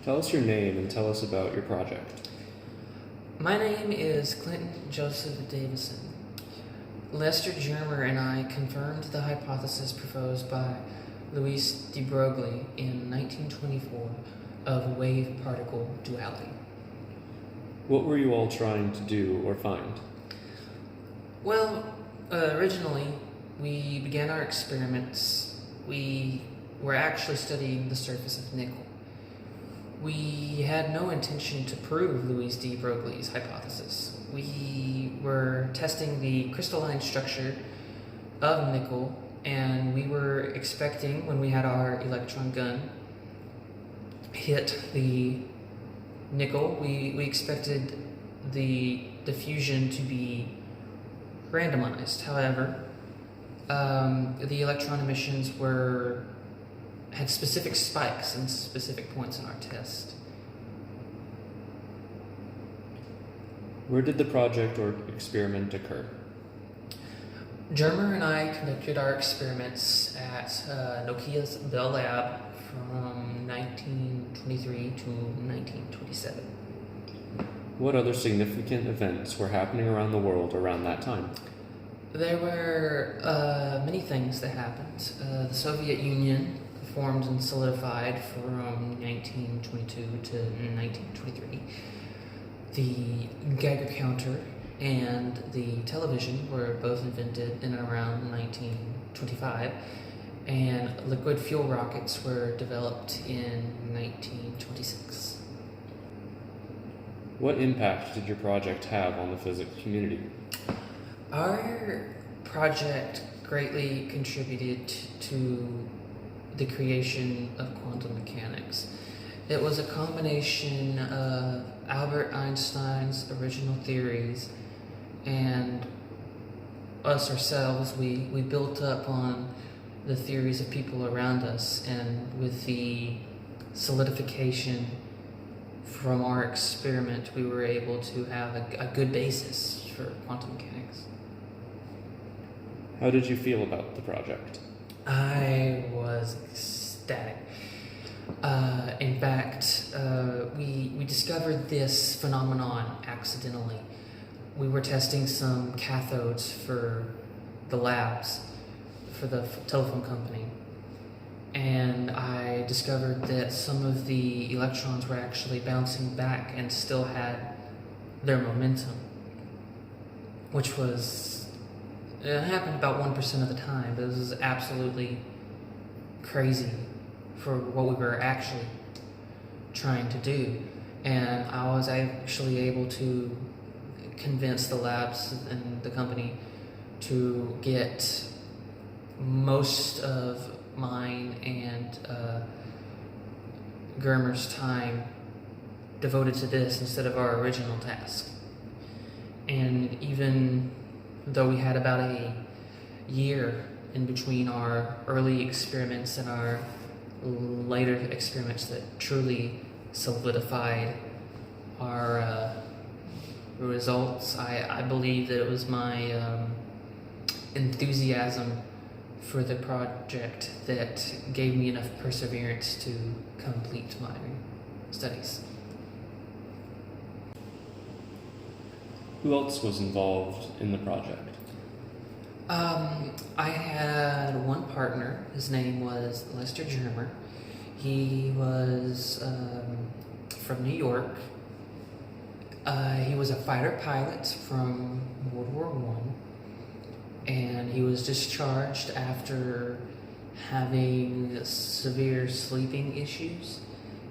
Tell us your name and tell us about your project. My name is Clinton Joseph Davison. Lester Germer and I confirmed the hypothesis proposed by Louis de Broglie in 1924 of wave-particle duality. What were you all trying to do or find? Well, originally, we began our experiments. We were actually studying the surface of nickel. We had no intention to prove Louis de Broglie's hypothesis. We were testing the crystalline structure of nickel, and we were expecting, when we had our electron gun hit the nickel, we expected the diffusion to be randomized. However, the electron emissions had specific spikes in specific points in our test. Where did the project or experiment occur? Germer and I conducted our experiments at Nokia's Bell Lab from 1923 to 1927. What other significant events were happening around the world around that time? There were many things that happened. The Soviet Union formed and solidified from 1922 to 1923. The Geiger counter and the television were both invented in and around 1925, and liquid fuel rockets were developed in 1926. What impact did your project have on the physics community? Our project greatly contributed to the creation of quantum mechanics. It was a combination of Albert Einstein's original theories and us ourselves. We built up on the theories of people around us, and with the solidification from our experiment, we were able to have a good basis for quantum mechanics. How did you feel about the project? I was ecstatic. In fact, we discovered this phenomenon accidentally. We were testing some cathodes for the labs, for the telephone company, and I discovered that some of the electrons were actually bouncing back and still had their momentum, which it happened about 1% of the time, but this was absolutely crazy for what we were actually trying to do. And I was actually able to convince the labs and the company to get most of mine and Germer's time devoted to this instead of our original task. And even though we had about a year in between our early experiments and our later experiments that truly solidified our results, I believe that it was my enthusiasm for the project that gave me enough perseverance to complete my studies. Who else was involved in the project? I had one partner. His name was Lester Germer. He was from New York. He was a fighter pilot from World War I, and he was discharged after having severe sleeping issues.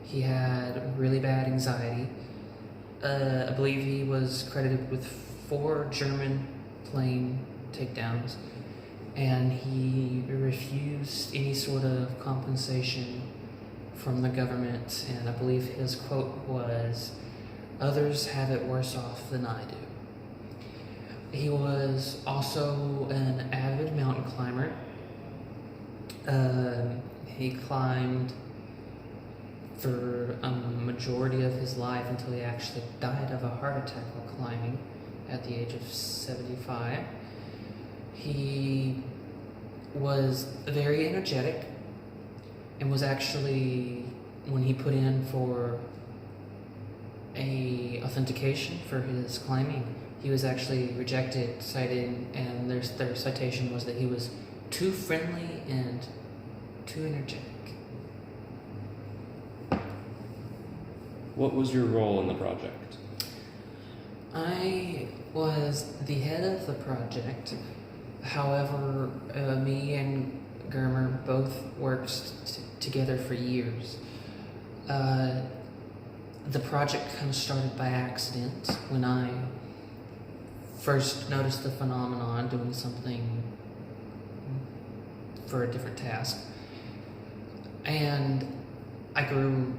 He had really bad anxiety. I believe he was credited with 4 German plane takedowns, and he refused any sort of compensation from the government, and I believe his quote was, "Others have it worse off than I do." He was also an avid mountain climber. He climbed for a majority of his life until he actually died of a heart attack while climbing at the age of 75. He was very energetic and was actually when he put in for a authentication for his climbing, he was actually rejected, cited, and their citation was that he was too friendly and too energetic. What was your role in the project? I was the head of the project. However, me and Germer both worked together for years. The project kind of started by accident when I first noticed the phenomenon doing something for a different task. And I grew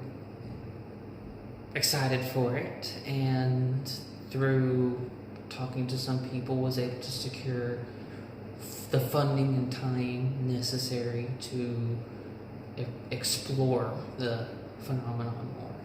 excited for it, and through talking to some people was able to secure the funding and time necessary to explore the phenomenon more.